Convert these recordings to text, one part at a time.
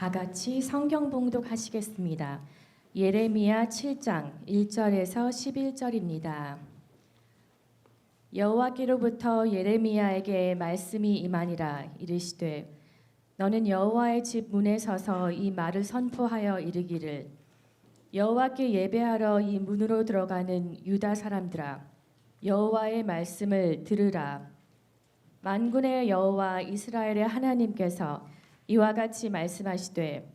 다 같이 성경 봉독하시겠습니다. 예레미야 7장 1절에서 11절입니다. 여호와께로부터 예레미야에게 말씀이 임하니라. 이르시되 너는 여호와의 집 문에 서서 이 말을 선포하여 이르기를 여호와께 예배하러 이 문으로 들어가는 유다 사람들아, 여호와의 말씀을 들으라. 만군의 여호와 이스라엘의 하나님께서 이와 같이 말씀하시되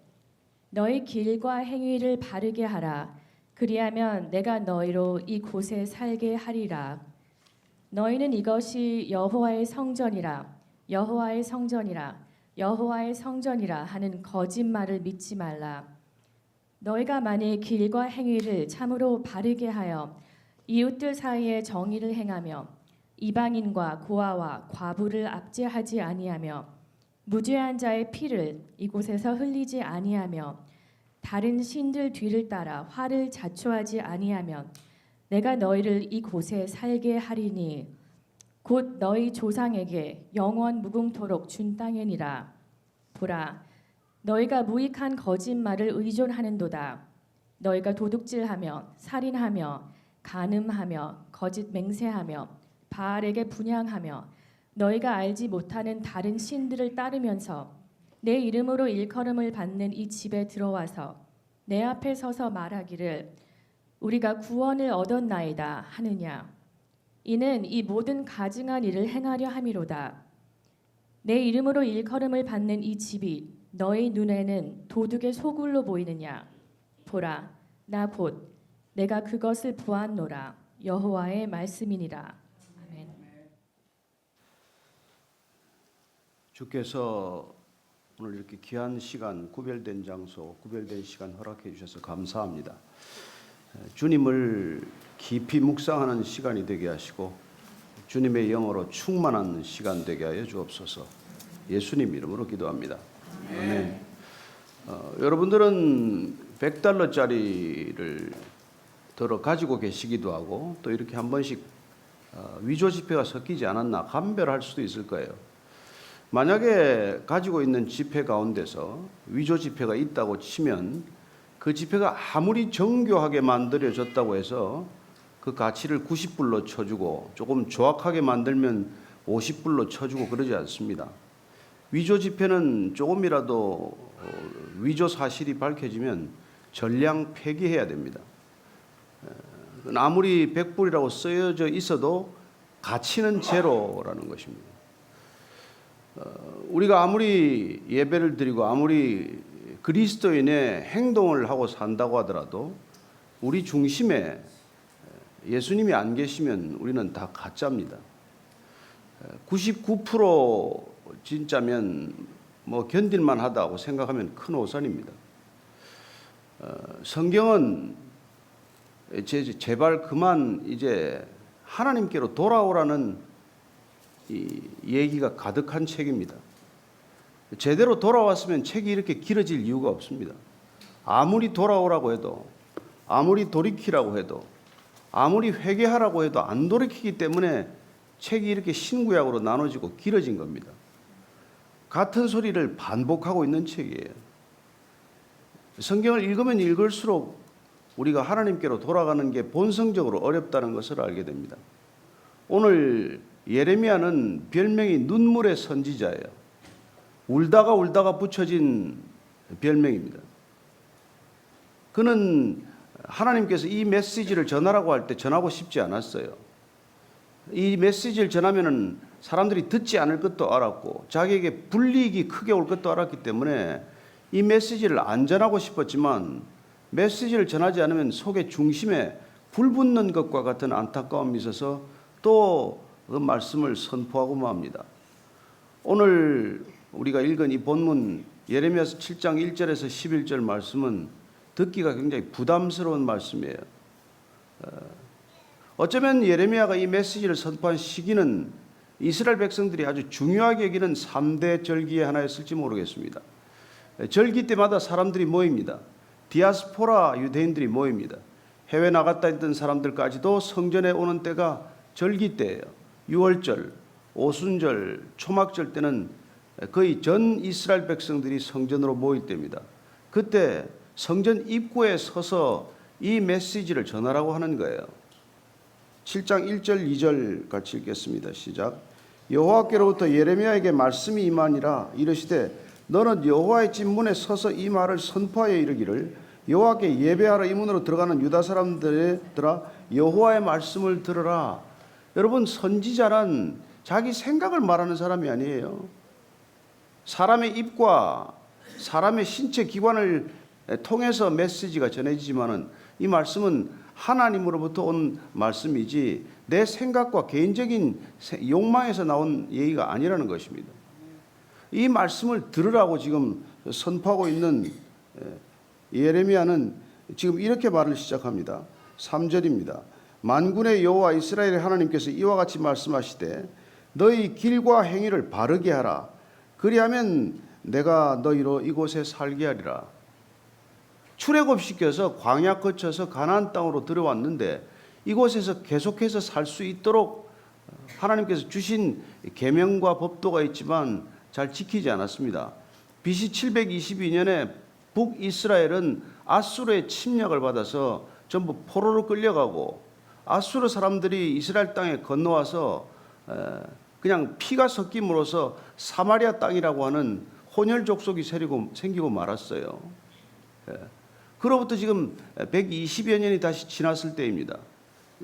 너희 길과 행위를 바르게 하라. 그리하면 내가 너희로 이 곳에 살게 하리라. 너희는 이것이 여호와의 성전이라, 여호와의 성전이라, 여호와의 성전이라 하는 거짓말을 믿지 말라. 너희가 만일 길과 행위를 참으로 바르게 하여 이웃들 사이에 정의를 행하며 이방인과 고아와 과부를 압제하지 아니하며 무죄한 자의 피를 이곳에서 흘리지 아니하며 다른 신들 뒤를 따라 화를 자초하지 아니하면 내가 너희를 이곳에 살게 하리니 곧 너희 조상에게 영원 무궁토록 준 땅이니라. 보라, 너희가 무익한 거짓말을 의존하는도다. 너희가 도둑질하며 살인하며 간음하며 거짓 맹세하며 바알에게 분향하며 너희가 알지 못하는 다른 신들을 따르면서 내 이름으로 일컬음을 받는 이 집에 들어와서 내 앞에 서서 말하기를 우리가 구원을 얻었나이다 하느냐. 이는 이 모든 가증한 일을 행하려 함이로다. 내 이름으로 일컬음을 받는 이 집이 너희 눈에는 도둑의 소굴로 보이느냐. 보라, 나 곧 내가 그것을 보았노라. 여호와의 말씀이니라. 아멘. 주께서 오늘 이렇게 귀한 시간, 구별된 장소, 구별된 시간 허락해 주셔서 감사합니다. 주님을 깊이 묵상하는 시간이 되게 하시고 주님의 영으로 충만한 시간 되게 하여 주옵소서. 예수님 이름으로 기도합니다. 아멘. 여러분들은 $100짜리를 들어 가지고 계시기도 하고 또 이렇게 한 번씩 위조 지폐가 섞이지 않았나 감별할 수도 있을 거예요. 만약에 가지고 있는 지폐 가운데서 위조 지폐가 있다고 치면 그 지폐가 아무리 정교하게 만들어졌다고 해서 그 가치를 90불로 쳐주고 조금 조악하게 만들면 50불로 쳐주고 그러지 않습니다. 위조 지폐는 조금이라도 위조 사실이 밝혀지면 전량 폐기해야 됩니다. 아무리 100불이라고 쓰여져 있어도 가치는 제로라는 것입니다. 우리가 아무리 예배를 드리고 아무리 그리스도인의 행동을 하고 산다고 하더라도 우리 중심에 예수님이 안 계시면 우리는 다 가짜입니다. 99% 진짜면 뭐 견딜만 하다고 생각하면 큰 오산입니다. 성경은 제발 그만 이제 하나님께로 돌아오라는 이 얘기가 가득한 책입니다. 제대로 돌아왔으면 책이 이렇게 길어질 이유가 없습니다. 아무리 돌아오라고 해도 아무리 돌이키라고 해도 아무리 회개하라고 해도 안 돌이키기 때문에 책이 이렇게 신구약으로 나눠지고 길어진 겁니다. 같은 소리를 반복하고 있는 책이에요. 성경을 읽으면 읽을수록 우리가 하나님께로 돌아가는 게 본성적으로 어렵다는 것을 알게 됩니다. 오늘 예레미야는 별명이 눈물의 선지자예요. 울다가 붙여진 별명입니다. 그는 하나님께서 이 메시지를 전하라고 할 때 전하고 싶지 않았어요. 이 메시지를 전하면은 사람들이 듣지 않을 것도 알았고 자기에게 불이익이 크게 올 것도 알았기 때문에 이 메시지를 안 전하고 싶었지만 메시지를 전하지 않으면 속의 중심에 불 붙는 것과 같은 안타까움이 있어서 또 그 말씀을 선포하고 맙니다. 오늘 우리가 읽은 이 본문 예레미야서 7장 1절에서 11절 말씀은 듣기가 굉장히 부담스러운 말씀이에요. 어쩌면 예레미야가 이 메시지를 선포한 시기는 이스라엘 백성들이 아주 중요하게 여기는 3대 절기의 하나였을지 모르겠습니다. 절기 때마다 사람들이 모입니다. 디아스포라 유대인들이 모입니다. 해외 나갔다 있던 사람들까지도 성전에 오는 때가 절기 때예요. 6월절, 오순절, 초막절 때는 거의 전 이스라엘 백성들이 성전으로 모일 때입니다. 그때 성전 입구에 서서 이 메시지를 전하라고 하는 거예요. 7장 1절 2절 같이 읽겠습니다. 시작. 여호와께로부터 예레미야에게 말씀이 임하니라. 이르시되 너는 여호와의 집 문에 서서 이 말을 선포하여 이르기를 여호와께 예배하러 이 문으로 들어가는 유다 사람들아 여호와의 말씀을 들으라. 여러분, 선지자란 자기 생각을 말하는 사람이 아니에요. 사람의 입과 사람의 신체 기관을 통해서 메시지가 전해지지만은 이 말씀은 하나님으로부터 온 말씀이지 내 생각과 개인적인 욕망에서 나온 얘기가 아니라는 것입니다. 이 말씀을 들으라고 지금 선포하고 있는 예레미야는 지금 이렇게 말을 시작합니다. 3절입니다. 만군의 여호와 이스라엘의 하나님께서 이와 같이 말씀하시되 너희 길과 행위를 바르게 하라. 그리하면 내가 너희로 이곳에 살게 하리라. 출애굽시켜서 광야 거쳐서 가나안 땅으로 들어왔는데 이곳에서 계속해서 살 수 있도록 하나님께서 주신 계명과 법도가 있지만 잘 지키지 않았습니다. BC 722년에 북이스라엘은 아수르의 침략을 받아서 전부 포로로 끌려가고 아수르 사람들이 이스라엘 땅에 건너와서 그냥 피가 섞임으로써 사마리아 땅이라고 하는 혼혈 족속이 생기고 말았어요. 그로부터 지금 120여 년이 다시 지났을 때입니다.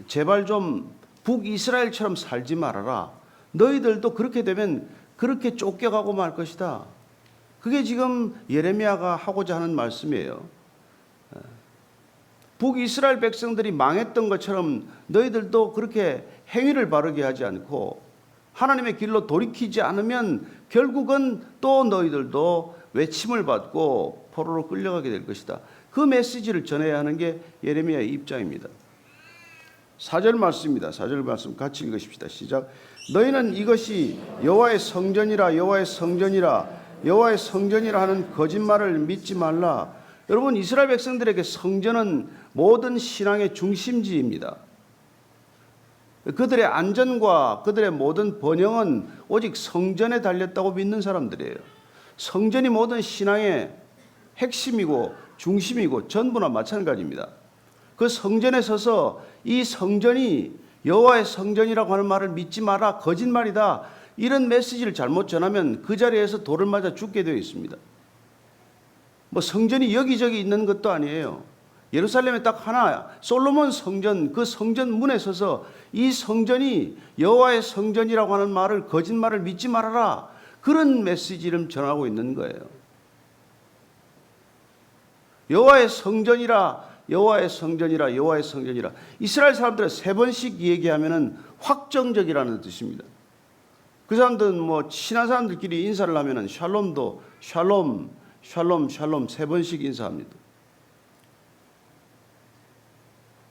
제발 좀 북이스라엘처럼 살지 말아라. 너희들도 그렇게 되면 그렇게 쫓겨가고 말 것이다. 그게 지금 예레미야가 하고자 하는 말씀이에요. 북이스라엘 백성들이 망했던 것처럼 너희들도 그렇게 행위를 바르게 하지 않고 하나님의 길로 돌이키지 않으면 결국은 또 너희들도 외침을 받고 포로로 끌려가게 될 것이다. 그 메시지를 전해야 하는 게 예레미야의 입장입니다. 4절 말씀입니다. 4절 말씀 같이 읽으십시다. 시작. 너희는 이것이 여호와의 성전이라 여호와의 성전이라 여호와의 성전이라 하는 거짓말을 믿지 말라. 여러분, 이스라엘 백성들에게 성전은 모든 신앙의 중심지입니다. 그들의 안전과 그들의 모든 번영은 오직 성전에 달렸다고 믿는 사람들이에요. 성전이 모든 신앙의 핵심이고 중심이고 전부나 마찬가지입니다. 그 성전에 서서 이 성전이 여호와의 성전이라고 하는 말을 믿지 마라, 거짓말이다, 이런 메시지를 잘못 전하면 그 자리에서 돌을 맞아 죽게 되어 있습니다. 뭐 성전이 여기저기 있는 것도 아니에요. 예루살렘에 딱 하나, 솔로몬 성전, 그 성전 문에 서서 이 성전이 여호와의 성전이라고 하는 말을, 거짓말을 믿지 말아라, 그런 메시지를 전하고 있는 거예요. 여호와의 성전이라 여호와의 성전이라 여호와의 성전이라. 이스라엘 사람들은 세 번씩 얘기하면은 확정적이라는 뜻입니다. 그 사람들은 뭐 친한 사람들끼리 인사를 하면은 샬롬도 샬롬 샬롬 샬롬 세 번씩 인사합니다.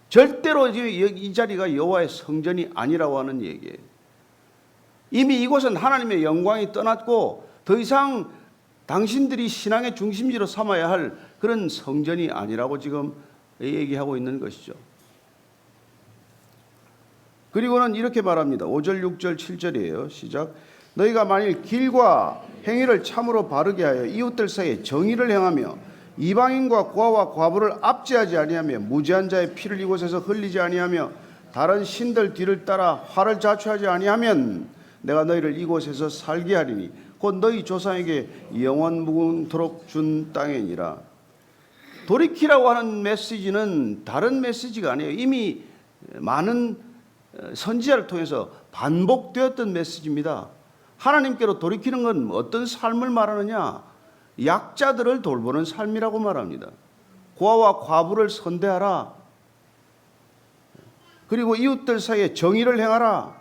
절대로 이 자리가 여호와의 성전이 아니라고 하는 얘기예요. 이미 이곳은 하나님의 영광이 떠났고 더 이상 당신들이 신앙의 중심지로 삼아야 할 그런 성전이 아니라고 지금 얘기하고 있는 것이죠. 그리고는 이렇게 말합니다. 5절, 6절, 7절이에요. 시작. 너희가 만일 길과 행위를 참으로 바르게 하여 이웃들 사이에 정의를 행하며 이방인과 고아와 과부를 압제하지 아니하며 무죄한 자의 피를 이곳에서 흘리지 아니하며 다른 신들 뒤를 따라 화를 자초하지 아니하면 내가 너희를 이곳에서 살게 하리니 곧 너희 조상에게 영원 무궁토록 준 땅이니라. 돌이키라고 하는 메시지는 다른 메시지가 아니에요. 이미 많은 선지자를 통해서 반복되었던 메시지입니다. 하나님께로 돌이키는 건 어떤 삶을 말하느냐? 약자들을 돌보는 삶이라고 말합니다. 고아와 과부를 선대하라. 그리고 이웃들 사이에 정의를 행하라.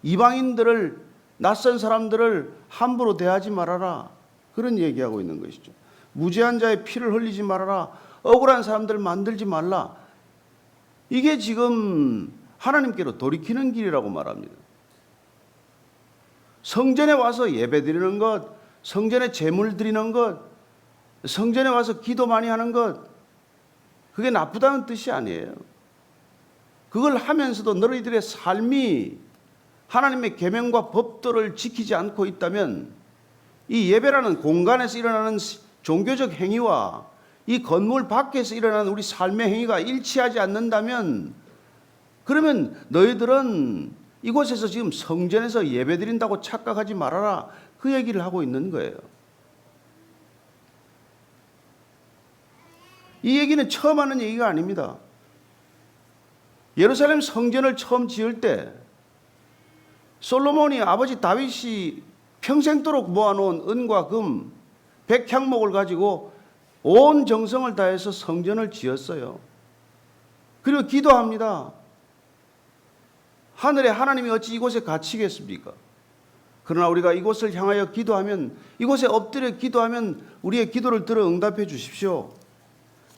이방인들을, 낯선 사람들을 함부로 대하지 말아라. 그런 얘기하고 있는 것이죠. 무죄한 자의 피를 흘리지 말아라. 억울한 사람들 만들지 말라. 이게 지금 하나님께로 돌이키는 길이라고 말합니다. 성전에 와서 예배 드리는 것, 성전에 제물 드리는 것, 성전에 와서 기도 많이 하는 것, 그게 나쁘다는 뜻이 아니에요. 그걸 하면서도 너희들의 삶이 하나님의 계명과 법도를 지키지 않고 있다면 이 예배라는 공간에서 일어나는 종교적 행위와 이 건물 밖에서 일어나는 우리 삶의 행위가 일치하지 않는다면, 그러면 너희들은 이곳에서 지금 성전에서 예배드린다고 착각하지 말아라, 그 얘기를 하고 있는 거예요. 이 얘기는 처음 하는 얘기가 아닙니다. 예루살렘 성전을 처음 지을 때 솔로몬이 아버지 다윗이 평생도록 모아놓은 은과 금 100향목을 가지고 온 정성을 다해서 성전을 지었어요. 그리고 기도합니다. 하늘의 하나님이 어찌 이곳에 갇히겠습니까? 그러나 우리가 이곳을 향하여 기도하면, 이곳에 엎드려 기도하면 우리의 기도를 들어 응답해 주십시오.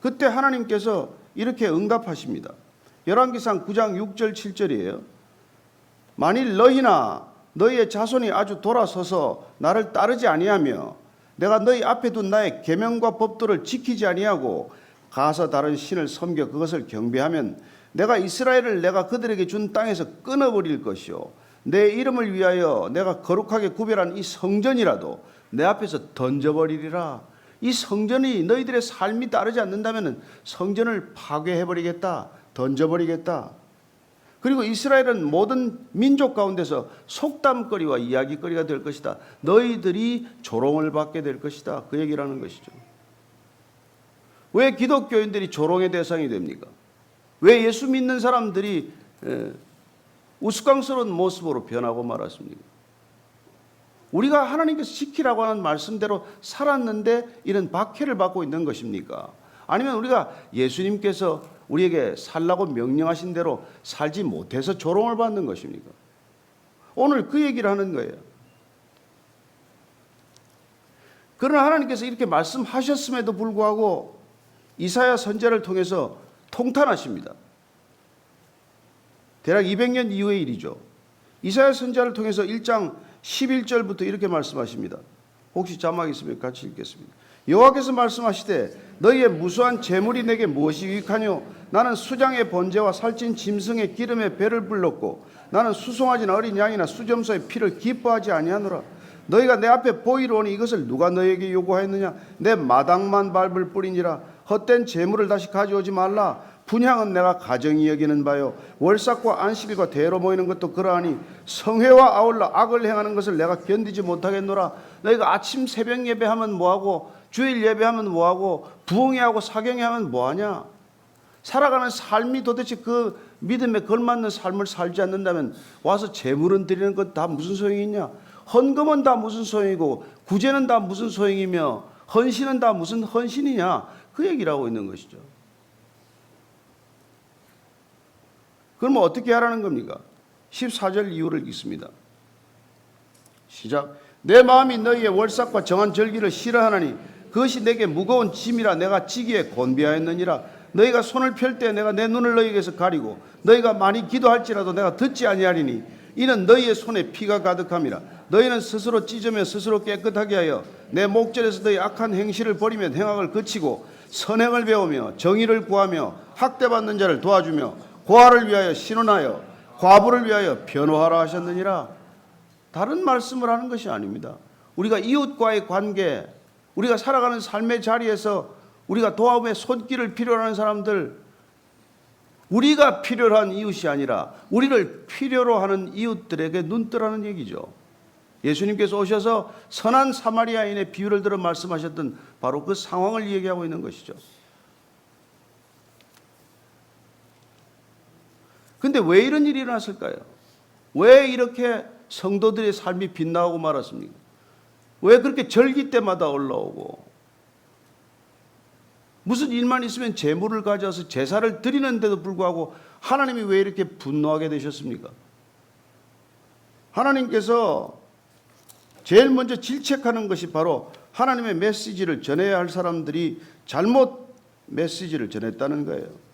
그때 하나님께서 이렇게 응답하십니다. 열왕기상 9장 6절 7절이에요. 만일 너희나 너희의 자손이 아주 돌아서서 나를 따르지 아니하며 내가 너희 앞에 둔 나의 계명과 법도를 지키지 아니하고 가서 다른 신을 섬겨 그것을 경배하면 내가 이스라엘을 내가 그들에게 준 땅에서 끊어버릴 것이요 내 이름을 위하여 내가 거룩하게 구별한 이 성전이라도 내 앞에서 던져버리리라. 이 성전이 너희들의 삶이 따르지 않는다면 성전을 파괴해버리겠다, 던져버리겠다. 그리고 이스라엘은 모든 민족 가운데서 속담거리와 이야기거리가 될 것이다. 너희들이 조롱을 받게 될 것이다. 그 얘기를 하는 것이죠. 왜 기독교인들이 조롱의 대상이 됩니까? 왜 예수 믿는 사람들이 우스꽝스러운 모습으로 변하고 말았습니까? 우리가 하나님께서 지키라고 하는 말씀대로 살았는데 이런 박해를 받고 있는 것입니까? 아니면 우리가 예수님께서 우리에게 살라고 명령하신 대로 살지 못해서 조롱을 받는 것입니까? 오늘 그 얘기를 하는 거예요. 그러나 하나님께서 이렇게 말씀하셨음에도 불구하고 이사야 선지자를 통해서 통탄하십니다. 대략 200년 이후의 일이죠. 이사야 선지자를 통해서 1장 11절부터 이렇게 말씀하십니다. 혹시 자막 있으면 같이 읽겠습니다. 여호와께서 말씀하시되 너희의 무수한 재물이 내게 무엇이 유익하뇨? 나는 수장의 번제와 살찐 짐승의 기름에 배를 불렀고 나는 수송아지나 어린 양이나 수점소의 피를 기뻐하지 아니하노라. 너희가 내 앞에 보이러 오니 이것을 누가 너희에게 요구하였느냐? 내 마당만 밟을 뿐이니라. 헛된 재물을 다시 가져오지 말라. 분향은 내가 가정이 여기는 바요 월삭과 안식일과 대로 모이는 것도 그러하니 성회와 아울러 악을 행하는 것을 내가 견디지 못하겠노라. 너희가 아침 새벽 예배하면 뭐하고 주일 예배하면 뭐하고 부흥회하고 사경회하면 뭐하냐? 살아가는 삶이 도대체 그 믿음에 걸맞는 삶을 살지 않는다면 와서 제물은 드리는 건 다 무슨 소용이 있냐? 헌금은 다 무슨 소용이고 구제는 다 무슨 소용이며 헌신은 다 무슨 헌신이냐? 그 얘기를 하고 있는 것이죠. 그러면 어떻게 하라는 겁니까? 14절 이유를 읽습니다. 시작. 내 마음이 너희의 월삭과 정한 절기를 싫어하나니 그것이 내게 무거운 짐이라 내가 지기에 곤비하였느니라. 너희가 손을 펼 때 내가 내 눈을 너희에게서 가리고 너희가 많이 기도할지라도 내가 듣지 아니하리니 이는 너희의 손에 피가 가득함이라. 너희는 스스로 찢으며 스스로 깨끗하게 하여 내 목전에서 너희 악한 행실을 버리며 행악을 그치고 선행을 배우며 정의를 구하며 학대받는 자를 도와주며 고아를 위하여 신원하여 과부를 위하여 변호하라 하셨느니라. 다른 말씀을 하는 것이 아닙니다. 우리가 이웃과의 관계, 우리가 살아가는 삶의 자리에서 우리가 도움의 손길을 필요로 하는 사람들, 우리가 필요로 한 이웃이 아니라 우리를 필요로 하는 이웃들에게 눈뜨라는 얘기죠. 예수님께서 오셔서 선한 사마리아인의 비유를 들어 말씀하셨던 바로 그 상황을 얘기하고 있는 것이죠. 근데 왜 이런 일이 일어났을까요? 왜 이렇게 성도들의 삶이 빗나가고 말았습니까? 왜 그렇게 절기 때마다 올라오고 무슨 일만 있으면 제물을 가져와서 제사를 드리는데도 불구하고 하나님이 왜 이렇게 분노하게 되셨습니까? 하나님께서 제일 먼저 질책하는 것이 바로 하나님의 메시지를 전해야 할 사람들이 잘못 메시지를 전했다는 거예요.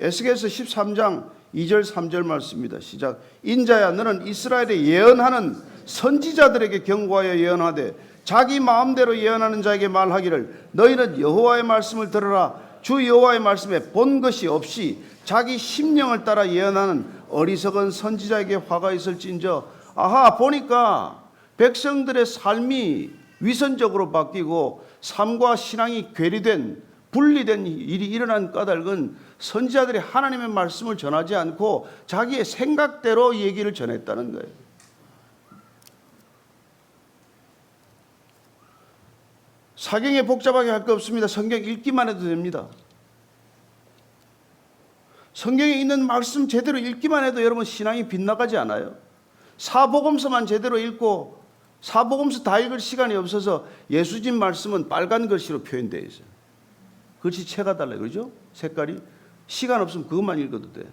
에스겔서 13장 2절 3절 말씀입니다. 시작. 인자야 너는 이스라엘에 예언하는 선지자들에게 경고하여 예언하되 자기 마음대로 예언하는 자에게 말하기를 너희는 여호와의 말씀을 들으라. 주 여호와의 말씀에 본 것이 없이 자기 심령을 따라 예언하는 어리석은 선지자에게 화가 있을진저. 아하, 보니까 백성들의 삶이 위선적으로 바뀌고 삶과 신앙이 괴리된 분리된 일이 일어난 까닭은 선지자들이 하나님의 말씀을 전하지 않고 자기의 생각대로 얘기를 전했다는 거예요. 사경에 복잡하게 할 거 없습니다. 성경 읽기만 해도 됩니다. 성경에 있는 말씀 제대로 읽기만 해도 여러분 신앙이 빗나가지 않아요. 사복음서만 제대로 읽고 사복음서 다 읽을 시간이 없어서 예수진 말씀은 빨간 글씨로 표현되어 있어요. 글씨체가 달라요. 그렇죠? 색깔이. 시간 없으면 그것만 읽어도 돼.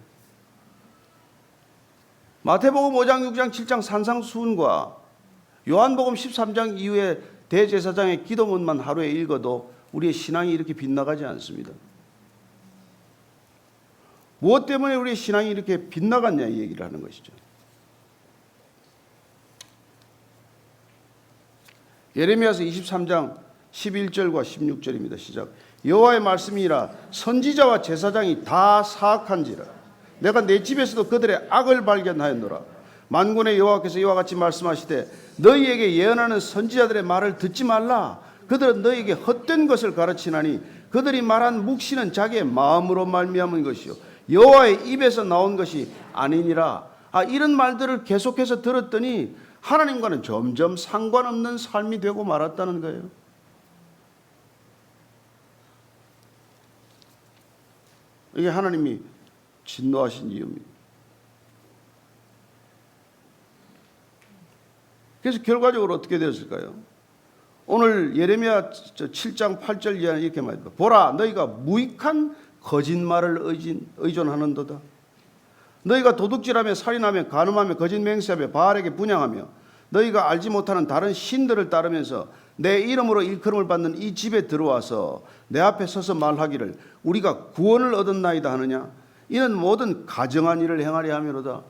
마태복음 5장, 6장, 7장 산상수훈과 요한복음 13장 이후에 대제사장의 기도문만 하루에 읽어도 우리의 신앙이 이렇게 빗나가지 않습니다. 무엇 때문에 우리의 신앙이 이렇게 빗나갔냐 이 얘기를 하는 것이죠. 예레미야서 23장 11절과 16절입니다. 시작. 여호와의 말씀이라 선지자와 제사장이 다 사악한지라 내가 내 집에서도 그들의 악을 발견하였노라. 만군의 여호와께서 이와 같이 말씀하시되 너희에게 예언하는 선지자들의 말을 듣지 말라. 그들은 너희에게 헛된 것을 가르치나니 그들이 말한 묵시는 자기의 마음으로 말미암은 것이요 여호와의 입에서 나온 것이 아니니라. 이런 말들을 계속해서 들었더니 하나님과는 점점 상관없는 삶이 되고 말았다는 거예요. 이게 하나님이 진노하신 이유입니다. 그래서 결과적으로 어떻게 되었을까요? 오늘 예레미야 7장 8절 이하는 이렇게 말합니다. 보라, 너희가 무익한 거짓말을 의존하는도다. 너희가 도둑질하며 살인하며 간음하며 거짓 맹세하며 바알에게 분향하며 너희가 알지 못하는 다른 신들을 따르면서 내 이름으로 일컬음을 받는 이 집에 들어와서 내 앞에 서서 말하기를 우리가 구원을 얻었나이다 하느냐. 이는 모든 가정한 일을 행하려 함이로다.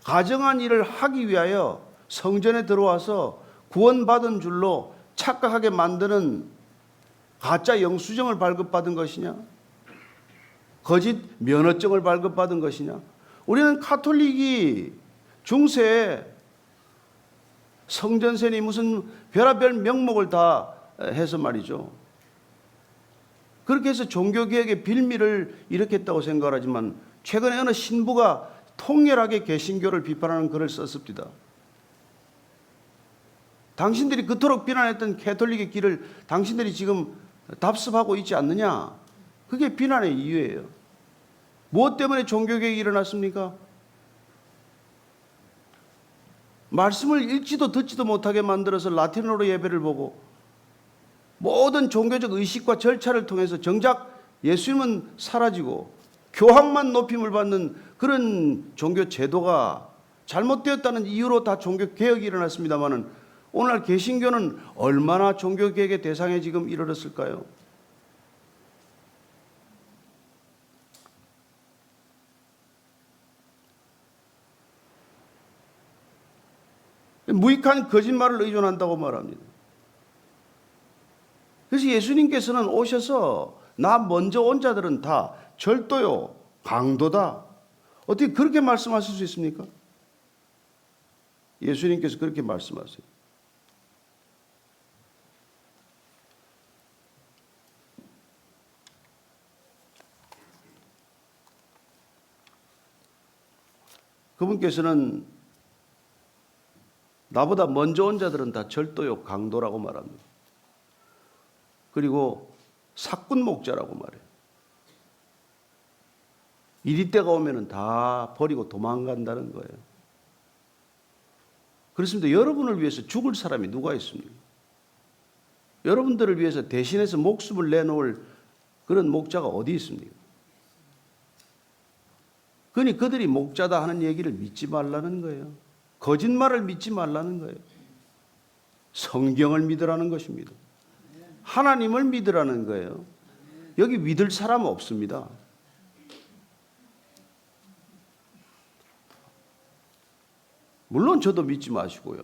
가정한 일을 하기 위하여 성전에 들어와서 구원받은 줄로 착각하게 만드는 가짜 영수증을 발급받은 것이냐? 거짓 면허증을 발급받은 것이냐? 우리는 카톨릭이 중세에 성전세니 무슨 별의별 명목을 다 해서 말이죠. 그렇게 해서 종교개혁의 빌미를 일으켰다고 생각하지만 최근에 어느 신부가 통렬하게 개신교를 비판하는 글을 썼습니다. 당신들이 그토록 비난했던 캐톨릭의 길을 당신들이 지금 답습하고 있지 않느냐? 그게 비난의 이유예요. 무엇 때문에 종교개혁이 일어났습니까? 말씀을 읽지도 듣지도 못하게 만들어서 라틴어로 예배를 보고 모든 종교적 의식과 절차를 통해서 정작 예수님은 사라지고 교황만 높임을 받는 그런 종교 제도가 잘못되었다는 이유로 다 종교개혁이 일어났습니다마는 오늘날 개신교는 얼마나 종교개혁의 대상에 지금 이르렀을까요? 무익한 거짓말을 의존한다고 말합니다. 그래서 예수님께서는 오셔서 나 먼저 온 자들은 다 절도요, 강도다. 어떻게 그렇게 말씀하실 수 있습니까? 예수님께서 그렇게 말씀하세요. 그분께서는 나보다 먼저 온 자들은 다 절도요, 강도라고 말합니다. 그리고 사꾼 목자라고 말해요. 이리 때가 오면은 다 버리고 도망간다는 거예요. 그렇습니다. 여러분을 위해서 죽을 사람이 누가 있습니까? 여러분들을 위해서 대신해서 목숨을 내놓을 그런 목자가 어디 있습니까? 그러니 그들이 목자다 하는 얘기를 믿지 말라는 거예요. 거짓말을 믿지 말라는 거예요. 성경을 믿으라는 것입니다. 하나님을 믿으라는 거예요. 여기 믿을 사람 없습니다. 물론 저도 믿지 마시고요.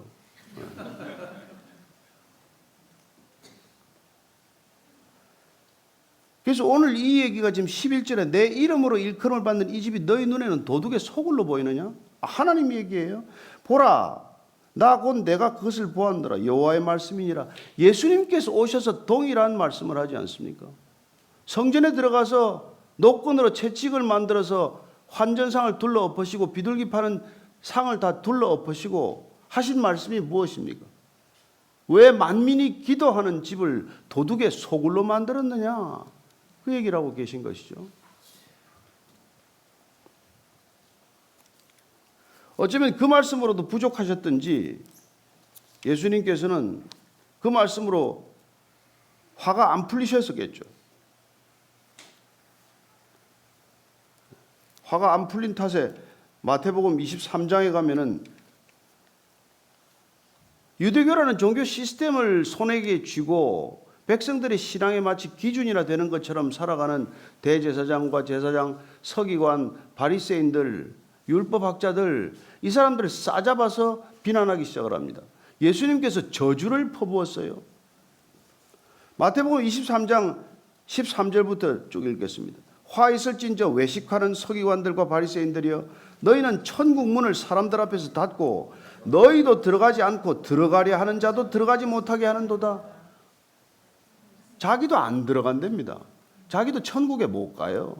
그래서 오늘 이 얘기가 지금 11절에 내 이름으로 일컬음을 받는 이 집이 너희 눈에는 도둑의 소굴로 보이느냐? 하나님 얘기예요. 보라, 나 곧 내가 그것을 보았노라. 여호와의 말씀이니라. 예수님께서 오셔서 동일한 말씀을 하지 않습니까? 성전에 들어가서 노끈으로 채찍을 만들어서 환전상을 둘러 엎으시고 비둘기 파는 상을 다 둘러 엎으시고 하신 말씀이 무엇입니까? 왜 만민이 기도하는 집을 도둑의 소굴로 만들었느냐? 그 얘기를 하고 계신 것이죠. 어쩌면 그 말씀으로도 부족하셨던지 예수님께서는 그 말씀으로 화가 안 풀리셨었겠죠. 화가 안 풀린 탓에 마태복음 23장에 가면은 유대교라는 종교 시스템을 손에 쥐고 백성들의 신앙에 마치 기준이나 되는 것처럼 살아가는 대제사장과 제사장, 서기관, 바리새인들, 율법학자들, 이 사람들을 싸잡아서 비난하기 시작을 합니다. 예수님께서 저주를 퍼부었어요. 마태복음 23장 13절부터 쭉 읽겠습니다. 화 있을진저 외식하는 서기관들과 바리새인들이여, 너희는 천국 문을 사람들 앞에서 닫고 너희도 들어가지 않고 들어가려 하는 자도 들어가지 못하게 하는도다. 자기도 안 들어간답니다. 자기도 천국에 못 가요.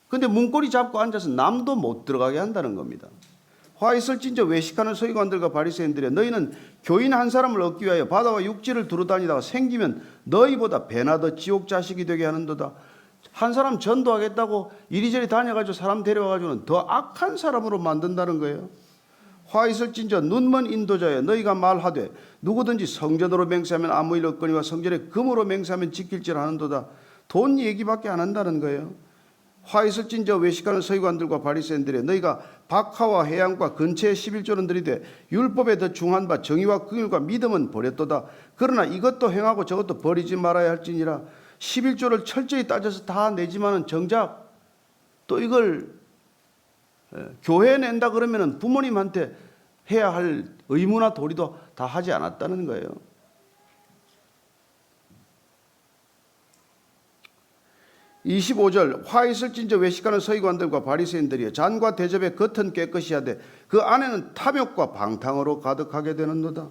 근데 문고리 잡고 앉아서 남도 못 들어가게 한다는 겁니다. 화 있을진저 외식하는 서기관들과 바리새인들이여, 너희는 교인 한 사람을 얻기 위하여 바다와 육지를 두루다니다가 생기면 너희보다 배나 더 지옥 자식이 되게 하는도다. 한 사람 전도하겠다고 이리저리 다녀가지고 사람 데려와가지고는 더 악한 사람으로 만든다는 거예요. 화 있을진저 눈먼 인도자여, 너희가 말하되 누구든지 성전으로 맹세하면 아무 일 없거니와 성전에 금으로 맹세하면 지킬지라 하는도다. 돈 얘기밖에 안 한다는 거예요. 화 있을진저 외식하는 서기관들과 바리새인들에, 너희가 박하와 해양과 근처에 11조는 들이되 율법에 더 중한 바 정의와 긍휼과 믿음은 버렸도다. 그러나 이것도 행하고 저것도 버리지 말아야 할지니라. 11조를 철저히 따져서 다 내지만은 정작 또 이걸 교회에 낸다 그러면은 부모님한테 해야 할 의무나 도리도 다 하지 않았다는 거예요. 25절, 화 있을진저 외식하는 서기관들과 바리새인들이여, 잔과 대접의 겉은 깨끗이 하되 그 안에는 탐욕과 방탕으로 가득하게 되는도다.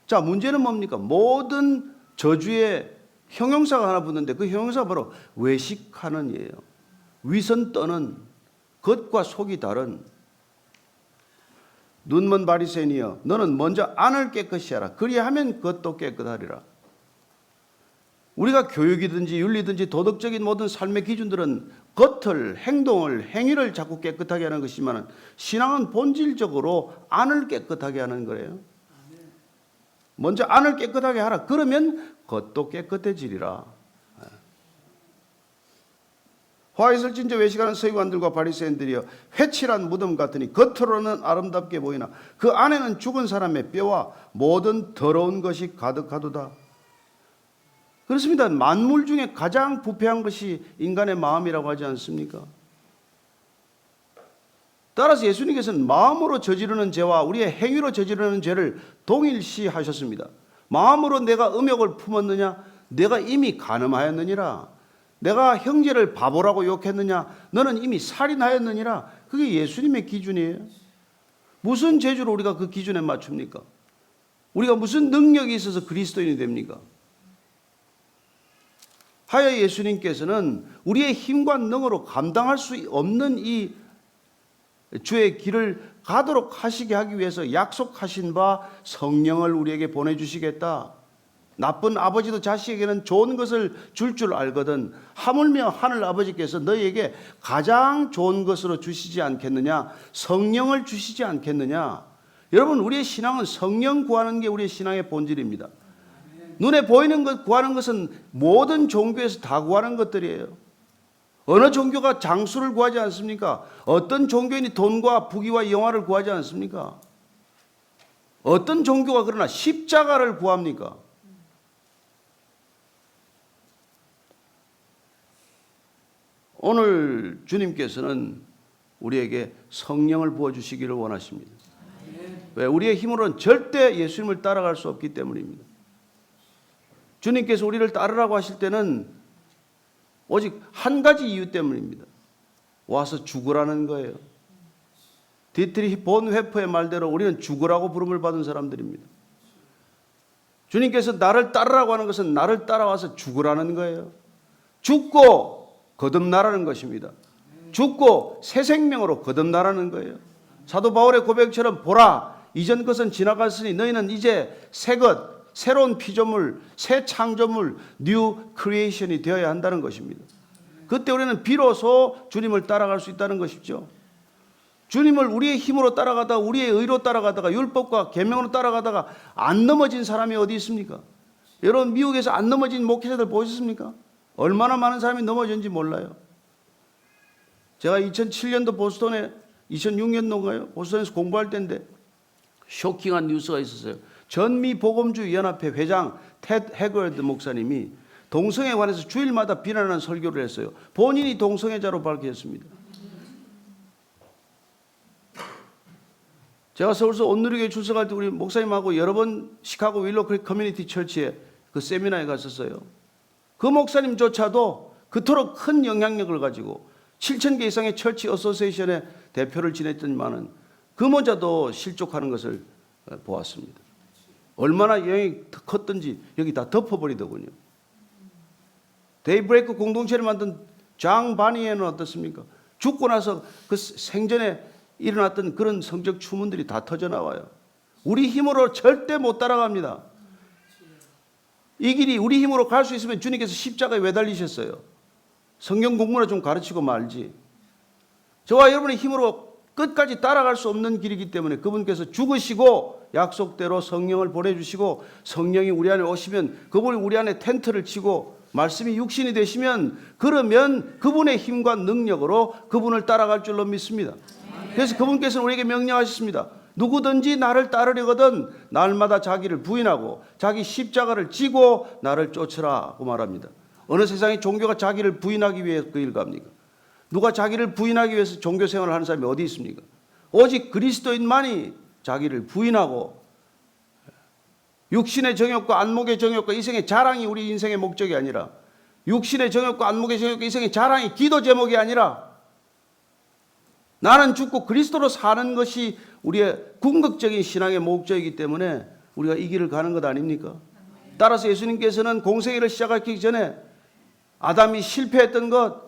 자, 문제는 뭡니까? 모든 저주의 형용사가 하나 붙는데 그 형용사가 바로 외식하는 이에요. 위선 떠는, 겉과 속이 다른. 눈먼 바리새인이여, 너는 먼저 안을 깨끗이 하라. 그리하면 겉도 깨끗하리라. 우리가 교육이든지 윤리든지 도덕적인 모든 삶의 기준들은 겉을, 행동을, 행위를 자꾸 깨끗하게 하는 것이지만 신앙은 본질적으로 안을 깨끗하게 하는 거예요. 먼저 안을 깨끗하게 하라. 그러면 겉도 깨끗해지리라. 화 있을진저 외식하는 서기관들과 바리새인들이여, 회칠한 무덤 같으니 겉으로는 아름답게 보이나 그 안에는 죽은 사람의 뼈와 모든 더러운 것이 가득하도다. 그렇습니다. 만물 중에 가장 부패한 것이 인간의 마음이라고 하지 않습니까? 따라서 예수님께서는 마음으로 저지르는 죄와 우리의 행위로 저지르는 죄를 동일시하셨습니다. 마음으로 내가 음욕을 품었느냐? 내가 이미 간음하였느니라. 내가 형제를 바보라고 욕했느냐? 너는 이미 살인하였느니라. 그게 예수님의 기준이에요. 무슨 재주로 우리가 그 기준에 맞춥니까? 우리가 무슨 능력이 있어서 그리스도인이 됩니까? 하여 예수님께서는 우리의 힘과 능으로 감당할 수 없는 이 주의 길을 가도록 하시게 하기 위해서 약속하신 바 성령을 우리에게 보내주시겠다. 나쁜 아버지도 자식에게는 좋은 것을 줄 알거든 하물며 하늘 아버지께서 너희에게 가장 좋은 것으로 주시지 않겠느냐? 성령을 주시지 않겠느냐? 여러분, 우리의 신앙은 성령 구하는 게 우리의 신앙의 본질입니다. 눈에 보이는 것 구하는 것은 모든 종교에서 다 구하는 것들이에요. 어느 종교가 장수를 구하지 않습니까? 어떤 종교인이 돈과 부귀와 영화를 구하지 않습니까? 어떤 종교가 그러나 십자가를 구합니까? 오늘 주님께서는 우리에게 성령을 부어주시기를 원하십니다. 왜? 우리의 힘으로는 절대 예수님을 따라갈 수 없기 때문입니다. 주님께서 우리를 따르라고 하실 때는 오직 한 가지 이유 때문입니다. 와서 죽으라는 거예요. 디트리히 본회퍼의 말대로 우리는 죽으라고 부름을 받은 사람들입니다. 주님께서 나를 따르라고 하는 것은 나를 따라와서 죽으라는 거예요. 죽고 거듭나라는 것입니다. 죽고 새 생명으로 거듭나라는 거예요. 사도 바울의 고백처럼 보라, 이전 것은 지나갔으니 너희는 이제 새 것, 새로운 피조물, 새 창조물, 뉴 크리에이션이 되어야 한다는 것입니다. 그때 우리는 비로소 주님을 따라갈 수 있다는 것이죠. 주님을 우리의 힘으로 따라가다가 우리의 의로 따라가다가 율법과 계명으로 따라가다가 안 넘어진 사람이 어디 있습니까? 여러분 미국에서 안 넘어진 목회자들 보셨습니까? 얼마나 많은 사람이 넘어졌는지 몰라요. 제가 2007년도 보스턴에 2006년도인가요? 보스턴에서 공부할 때인데 쇼킹한 뉴스가 있었어요. 전미 복음주의 연합회 회장 테드 해거드 목사님이 동성애에 관해서 주일마다 비난하는 설교를 했어요. 본인이 동성애자로 밝혔습니다. 제가 서울서 온누리교회 출석할 때 우리 목사님하고 여러 번 시카고 윌로 크릭 커뮤니티 처치에 그 세미나에 갔었어요. 그 목사님조차도 그토록 큰 영향력을 가지고 7,000개 이상의 처치 어소시에이션의 대표를 지냈더니만은 그모자도 실족하는 것을 보았습니다. 얼마나 영향이 컸던지 여기 다 덮어버리더군요. 데이브레이크 공동체를 만든 장 바니에는 어떻습니까? 죽고 나서 그 생전에 일어났던 그런 성적 추문들이 다 터져나와요. 우리 힘으로 절대 못 따라갑니다. 이 길이 우리 힘으로 갈 수 있으면 주님께서 십자가에 왜 달리셨어요? 성경 공부나 좀 가르치고 말지. 저와 여러분의 힘으로 끝까지 따라갈 수 없는 길이기 때문에 그분께서 죽으시고 약속대로 성령을 보내주시고 성령이 우리 안에 오시면 그분이 우리 안에 텐트를 치고 말씀이 육신이 되시면 그러면 그분의 힘과 능력으로 그분을 따라갈 줄로 믿습니다. 그래서 그분께서는 우리에게 명령하셨습니다. 누구든지 나를 따르려거든 날마다 자기를 부인하고 자기 십자가를 지고 나를 쫓으라고 말합니다. 어느 세상의 종교가 자기를 부인하기 위해 그 일 갑니까? 누가 자기를 부인하기 위해서 종교 생활을 하는 사람이 어디 있습니까? 오직 그리스도인만이 자기를 부인하고 육신의 정욕과 안목의 정욕과 이생의 자랑이 우리 인생의 목적이 아니라 육신의 정욕과 안목의 정욕과 이생의 자랑이 기도 제목이 아니라 나는 죽고 그리스도로 사는 것이 우리의 궁극적인 신앙의 목적이기 때문에 우리가 이 길을 가는 것 아닙니까? 따라서 예수님께서는 공생애를 시작하기 전에 아담이 실패했던 것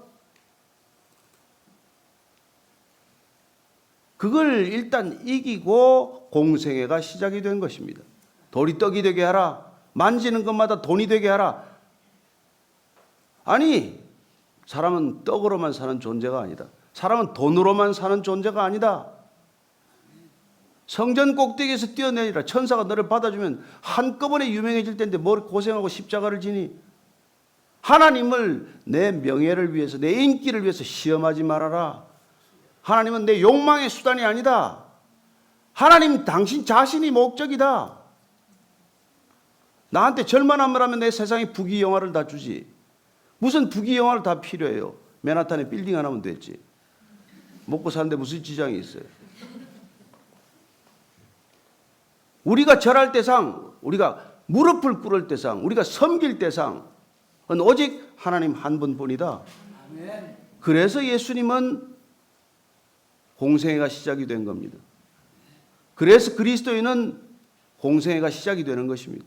그걸 일단 이기고 공생애가 시작이 된 것입니다. 돌이 떡이 되게 하라. 만지는 것마다 돈이 되게 하라. 아니, 사람은 떡으로만 사는 존재가 아니다. 사람은 돈으로만 사는 존재가 아니다. 성전 꼭대기에서 뛰어내리라. 천사가 너를 받아주면 한꺼번에 유명해질 텐데 뭘 고생하고 십자가를 지니. 하나님을 내 명예를 위해서 내 인기를 위해서 시험하지 말아라. 하나님은 내 욕망의 수단이 아니다. 하나님 당신 자신이 목적이다. 나한테 절만함을 하면 내 세상에 부귀영화를 다 주지. 무슨 부귀영화를 다 필요해요. 맨하탄에 빌딩 하나면 됐지. 먹고 사는데 무슨 지장이 있어요. 우리가 절할 때상, 우리가 무릎을 꿇을 때상, 우리가 섬길 때상은 오직 하나님 한 분뿐이다. 그래서 예수님은 공생애가 시작이 된 겁니다. 그래서 그리스도인은 공생애가 시작이 되는 것입니다.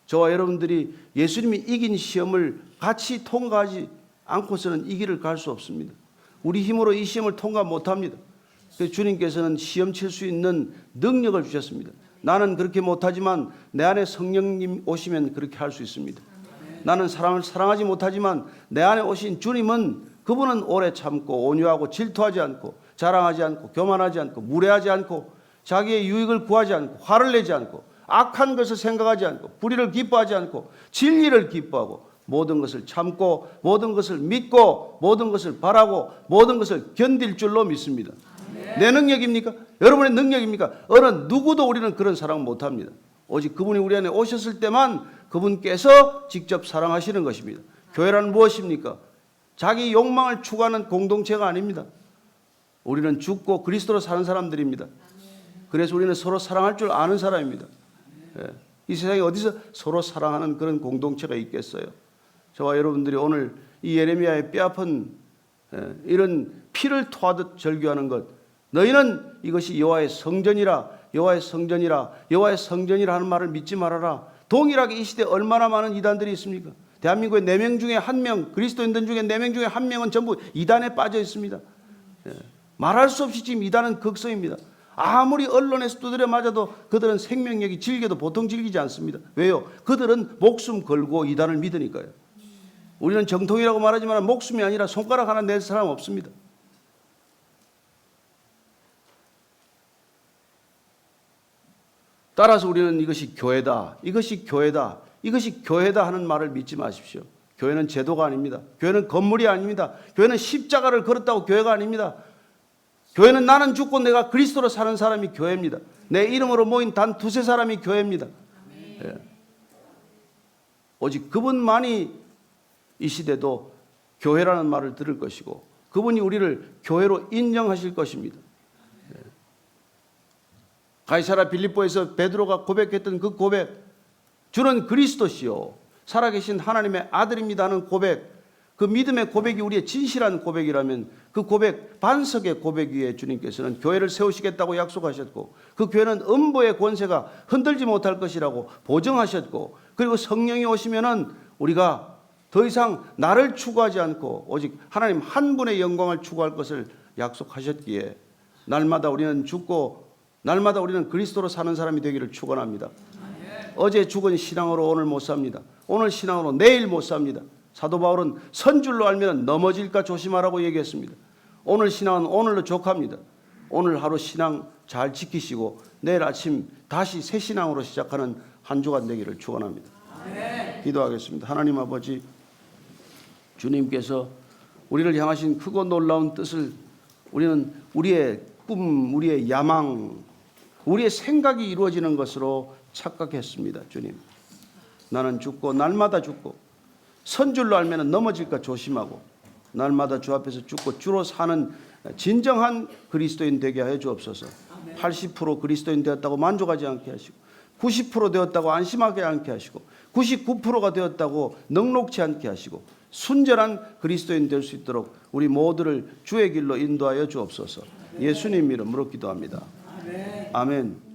저와 여러분들이 예수님이 이긴 시험을 같이 통과하지 않고서는 이 길을 갈 수 없습니다. 우리 힘으로 이 시험을 통과 못합니다. 그래서 주님께서는 시험 칠 수 있는 능력을 주셨습니다. 나는 그렇게 못하지만 내 안에 성령님 오시면 그렇게 할 수 있습니다. 나는 사람을 사랑하지 못하지만 내 안에 오신 주님은 그분은 오래 참고 온유하고 질투하지 않고 자랑하지 않고 교만하지 않고 무례하지 않고 자기의 유익을 구하지 않고 화를 내지 않고 악한 것을 생각하지 않고 불의를 기뻐하지 않고 진리를 기뻐하고 모든 것을 참고 모든 것을 믿고 모든 것을 바라고 모든 것을 견딜 줄로 믿습니다. 내 능력입니까? 여러분의 능력입니까? 어느 누구도 우리는 그런 사랑 못합니다. 오직 그분이 우리 안에 오셨을 때만 그분께서 직접 사랑하시는 것입니다. 교회란 무엇입니까? 자기 욕망을 추구하는 공동체가 아닙니다. 우리는 죽고 그리스도로 사는 사람들입니다. 그래서 우리는 서로 사랑할 줄 아는 사람입니다. 이 세상에 어디서 서로 사랑하는 그런 공동체가 있겠어요? 저와 여러분들이 오늘 이 예레미야의 뼈아픈 이런 피를 토하듯 절규하는 것 너희는 이것이 여호와의 성전이라, 여호와의 성전이라, 여호와의 성전이라 하는 말을 믿지 말아라. 동일하게 이 시대에 얼마나 많은 이단들이 있습니까? 대한민국의 4명 중에 1명, 그리스도인들 중에 4명 중에 1명은 전부 이단에 빠져 있습니다. 말할 수 없이 지금 이단은 극성입니다. 아무리 언론에서 두드려 맞아도 그들은 생명력이 질겨도 보통 질기지 않습니다. 왜요? 그들은 목숨 걸고 이단을 믿으니까요. 우리는 정통이라고 말하지만 목숨이 아니라 손가락 하나 낼 사람 없습니다. 따라서 우리는 이것이 교회다, 이것이 교회다, 이것이 교회다 하는 말을 믿지 마십시오. 교회는 제도가 아닙니다. 교회는 건물이 아닙니다. 교회는 십자가를 걸었다고 교회가 아닙니다. 교회는 나는 죽고 내가 그리스도로 사는 사람이 교회입니다. 내 이름으로 모인 단 2-3 사람이 교회입니다. 예. 오직 그분만이 이 시대도 교회라는 말을 들을 것이고 그분이 우리를 교회로 인정하실 것입니다. 예. 가이사랴 빌립보에서 베드로가 고백했던 그 고백, 주는 그리스도시요 살아계신 하나님의 아들입니다 하는 고백, 그 믿음의 고백이 우리의 진실한 고백이라면 그 고백, 반석의 고백 위에 주님께서는 교회를 세우시겠다고 약속하셨고 그 교회는 음보의 권세가 흔들지 못할 것이라고 보증하셨고 그리고 성령이 오시면은 우리가 더 이상 나를 추구하지 않고 오직 하나님 한 분의 영광을 추구할 것을 약속하셨기에 날마다 우리는 죽고 날마다 우리는 그리스도로 사는 사람이 되기를 축원합니다. 어제 죽은 신앙으로 오늘 못 삽니다. 오늘 신앙으로 내일 못 삽니다. 사도 바울은 선줄로 알면 넘어질까 조심하라고 얘기했습니다. 오늘 신앙은 오늘로 족합니다. 오늘 하루 신앙 잘 지키시고 내일 아침 다시 새 신앙으로 시작하는 한 주가 되기를 축원합니다. 기도하겠습니다. 하나님 아버지, 주님께서 우리를 향하신 크고 놀라운 뜻을 우리는 우리의 꿈, 우리의 야망, 우리의 생각이 이루어지는 것으로 착각했습니다. 주님, 나는 죽고 날마다 죽고 선줄로 알면 넘어질까 조심하고 날마다 주 앞에서 죽고 주로 사는 진정한 그리스도인 되게 하여 주옵소서. 80% 그리스도인 되었다고 만족하지 않게 하시고 90% 되었다고 안심하게 않게 하시고 99%가 되었다고 넉넉치 않게 하시고 순전한 그리스도인 될 수 있도록 우리 모두를 주의 길로 인도하여 주옵소서. 예수님 이름으로 기도합니다. 아멘.